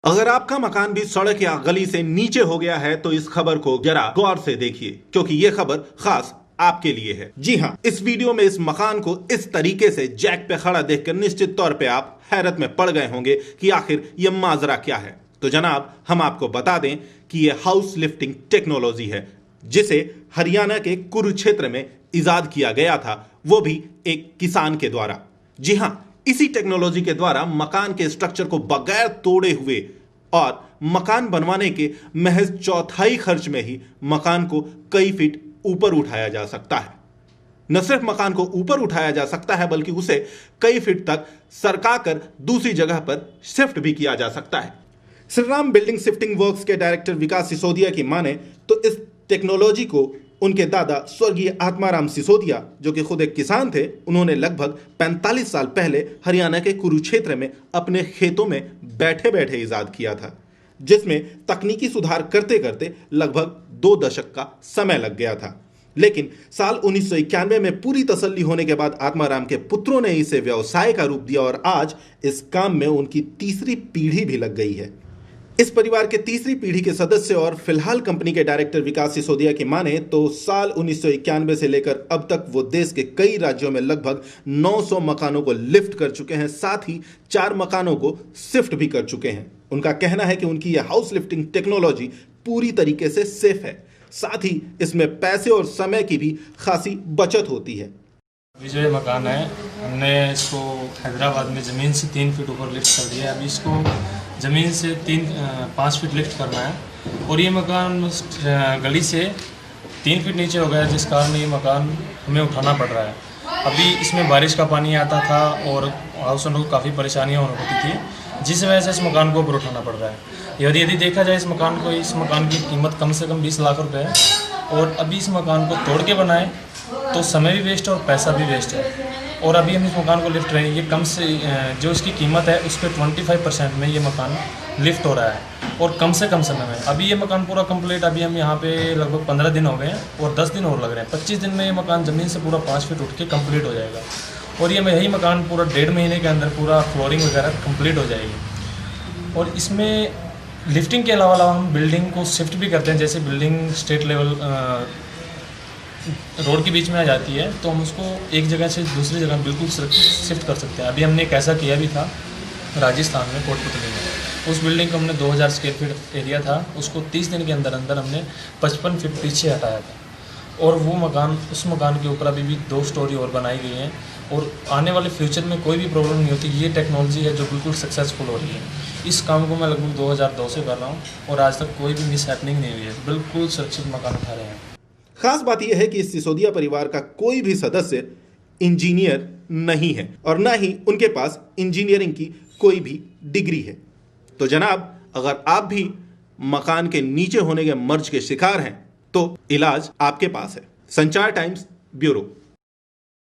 अगर आपका मकान भी सड़क या गली से नीचे हो गया है तो इस खबर को जरा गौर से देखिए, क्योंकि ये खबर खास आपके लिए है। जी हाँ, इस वीडियो में इस मकान को इस तरीके से जैक पे खड़ा देखकर निश्चित तौर पे आप हैरत में पड़ गए होंगे कि आखिर ये माजरा क्या है। तो जनाब, हम आपको बता दें कि ये हाउस लिफ्टिंग टेक्नोलॉजी है, जिसे हरियाणा के कुरुक्षेत्र में इजाद किया गया था, वो भी एक किसान के द्वारा। जी हाँ, इसी टेक्नोलॉजी के द्वारा मकान के स्ट्रक्चर को बगैर तोड़े हुए और मकान बनवाने के महज चौथाई खर्च में ही मकान को कई फीट ऊपर उठाया जा सकता है। न सिर्फ मकान को ऊपर उठाया जा सकता है, बल्कि उसे कई फीट तक सरका कर दूसरी जगह पर शिफ्ट भी किया जा सकता है। Shri Ram building shifting works के डायरेक्टर विकास सिसोदिया की माने तो इस टेक्नोलॉजी को उनके दादा स्वर्गीय आत्माराम सिसोदिया, जो कि खुद एक किसान थे, उन्होंने लगभग 45 साल पहले हरियाणा के कुरुक्षेत्र में अपने खेतों में बैठे बैठे इजाद किया था, जिसमें तकनीकी सुधार करते करते लगभग 2 दशक का समय लग गया था। लेकिन साल 1991 में पूरी तसल्ली होने के बाद आत्माराम के पुत्रों ने इसे व्यवसाय का रूप दिया और आज इस काम में उनकी तीसरी पीढ़ी भी लग गई है। इस परिवार के तीसरी पीढ़ी के सदस्य और फिलहाल कंपनी के डायरेक्टर विकास सिसोदिया की माने तो साल 1991 से लेकर अब तक वो देश के कई राज्यों में लगभग 900 मकानों को लिफ्ट कर चुके हैं, साथ ही 4 मकानों को शिफ्ट भी कर चुके हैं। उनका कहना है कि उनकी यह हाउस लिफ्टिंग टेक्नोलॉजी पूरी तरीके से सेफ है, साथ ही इसमें पैसे और समय की भी खासी बचत होती है। अभी जो ये मकान है, हमने इसको हैदराबाद में ज़मीन से 3 फीट ऊपर लिफ्ट कर दिया है। अभी इसको ज़मीन से 5 फीट लिफ्ट करना है और ये मकान गली से 3 फीट नीचे हो गया है, जिस कारण ये मकान हमें उठाना पड़ रहा है। अभी इसमें बारिश का पानी आता था और हाउस ओनर को काफ़ी परेशानियाँ होती थी, जिस वजह से इस मकान को ऊपर उठाना पड़ रहा है। यदि देखा जाए इस मकान की कीमत कम से कम 20 लाख रुपये है और अभी इस मकान को तोड़ के बनाए तो समय भी वेस्ट है और पैसा भी वेस्ट है। और अभी हम इस मकान को लिफ्ट रहे हैं, ये कम से जो इसकी कीमत है उस पर 25% में ये मकान लिफ्ट हो रहा है और कम से कम समय में। अभी ये मकान पूरा कंप्लीट, अभी हम यहाँ पे लगभग 15 दिन हो गए हैं और 10 दिन और लग रहे हैं। 25 दिन में ये मकान ज़मीन से पूरा 5 फीट उठ के कंप्लीट हो जाएगा और ये यही मकान पूरा 1.5 महीने के अंदर पूरा फ्लोरिंग वगैरह कंप्लीट हो जाएगी। और इसमें लिफ्टिंग के अलावा हम बिल्डिंग को शिफ्ट भी करते हैं। जैसे बिल्डिंग स्टेट लेवल रोड के बीच में आ जाती है तो हम उसको एक जगह से दूसरी जगह बिल्कुल शिफ्ट कर सकते हैं। अभी हमने एक ऐसा किया भी था राजस्थान में, कोटपुतली में। उस बिल्डिंग को हमने 2000 स्क्वायर फीट एरिया था, उसको 30 दिन के अंदर अंदर हमने 55 फीट पीछे हटाया था और वो मकान, उस मकान के ऊपर अभी भी 2 स्टोरी और बनाई गई हैं और आने वाले फ्यूचर में कोई भी प्रॉब्लम नहीं होती। ये टेक्नोलॉजी है जो बिल्कुल सक्सेसफुल हो रही है। इस काम को मैं लगभग 2002 से कर रहा हूँ और आज तक कोई भी मिस हैपनिंग नहीं हुई है। बिल्कुल सुरक्षित मकान उठा रहे हैं। खास बात यह है कि इस सिसोदिया परिवार का कोई भी सदस्य इंजीनियर नहीं है और ना ही उनके पास इंजीनियरिंग की कोई भी डिग्री है। तो जनाब, अगर आप भी मकान के नीचे होने के मर्ज के शिकार हैं तो इलाज आपके पास है। संचार टाइम्स, ब्यूरो।